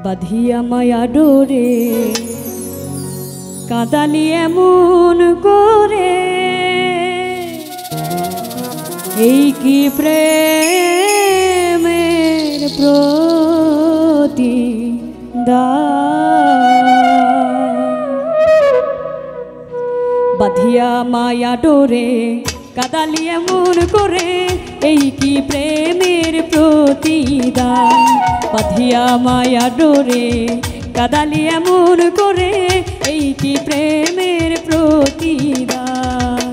বাঁধিয়া মায়া ডোরে কাঁদালি এমন করে, এই কি প্রেমের প্রতিদান। বাঁধিয়া মায়া ডোরে কাঁদালি এমন করে, এই কি প্রেমের প্রতিদান। বাঁধিয়া মায়া ডোরে কাঁদালি এমন করে, এই কি প্রেমের প্রতিদান।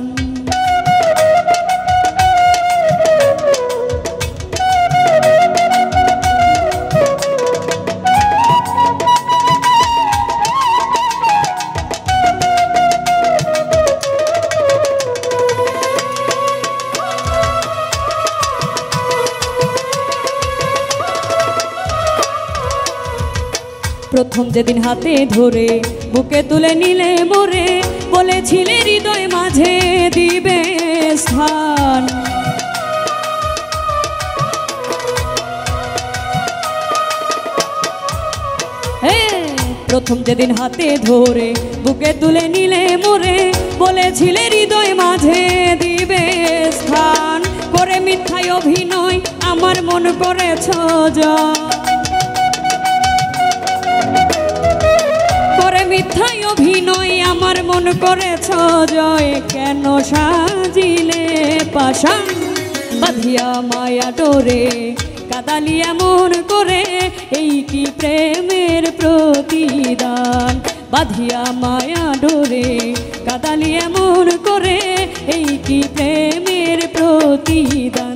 প্রথম যেদিন হাতে ধরে বুকে তুলে নিলে মোরে, বলেছিলে হৃদয় মাঝে দিবে স্থান। প্রথম যেদিন হাতে ধরে বুকে তুলে নিলে মোরে, বলেছিলে হৃদয় মাঝে দিবে স্থান। করে মিথ্যায় অভিনয় আমার মন করেছ জয়, মিথ্যায় অভিনয় আমার মন করেছ জয়। কেন সাজিলে পাশান, বাঁধিয়া মায়া ডোরে কাঁদালি এমন করে, এই কি প্রেমের প্রতিদান। বাঁধিয়া মায়া ডোরে কাঁদালি এমন করে, এই কি প্রেমের প্রতিদান।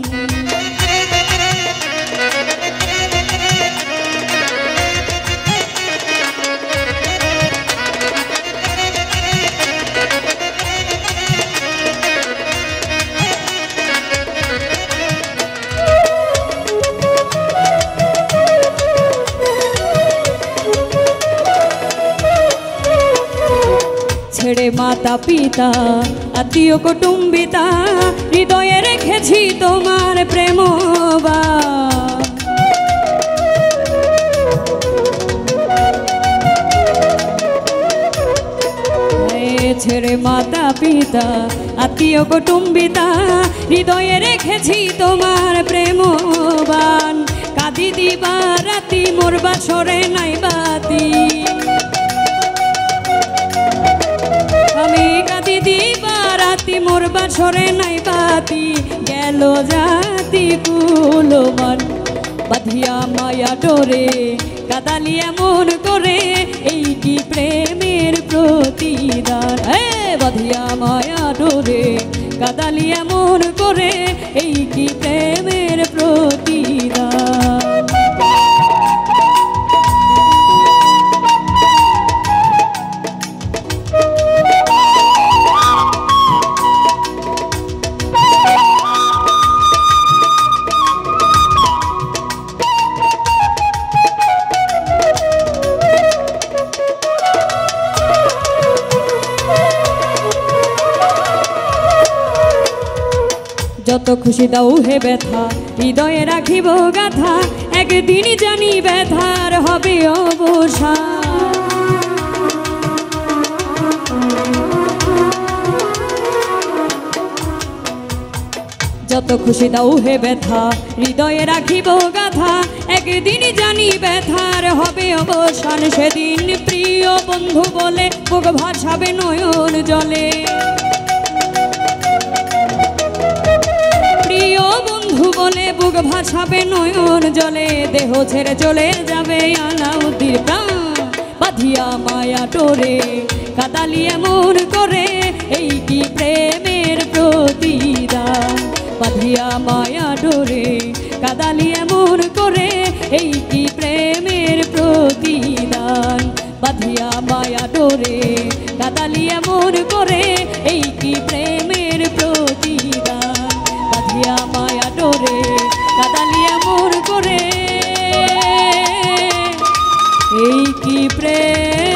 ছেড়ে মাতা পিতা আত্মীয় কুটুম্বিতা, হৃদয়ে রেখেছি তোমার প্রেম বাণ। ছেড়ে মাতা পিতা আত্মীয় কুটুম্বিতা, হৃদয়ে রেখেছি তোমার প্রেম বাণ। কাঁদি দিবা রাতি মোর বাসরে নাই বাতি, আমি কাঁদি দিবা রাতি মোর বাসরে নাই বাতি। গেল জাতি কুলমান, বাঁধিয়া মায়া ডোরে কাঁদালি এমন করে, এই কি প্রেমের প্রতিদান। বাঁধিয়া মায়া ডোরে কাঁদালি এমন করে, এই কি প্রেমের প্রতিদান। যত খুশি দাও হে ব্যথা, হৃদয়ে রাখিব গাথা, একদিন জানি ব্যথার হবে অবসান। যত খুশি দাও হে ব্যথা, হৃদয়ে রাখিব গাথা, একদিন জানি ব্যথার হবে অবসান। সেদিন প্রিয় বন্ধু বলে বুক ভাসাবে নয়ন জলে, প্রিয় বন্ধু বলে বুক ভাসাবে নয়ন জলে। দেহ ছেড়ে চলে যাবে আলাউদ্দিন প্রাণ, বাঁধিয়া মায়া ডোরে কাঁদালি এমন করে, এই কি প্রেমের প্রতিদান। বাঁধিয়া মায়া ডোরে কাঁদালি এমন করে, এই কি প্রেমের প্রতিদান। বাঁধিয়া মায়া ডোরে কাঁদালি এমন করে, এই কি প্রেমের প্রতিদান। বাঁধিয়া মায়া ডোরে কাঁদালি এমন করে, এই কি প্রেম।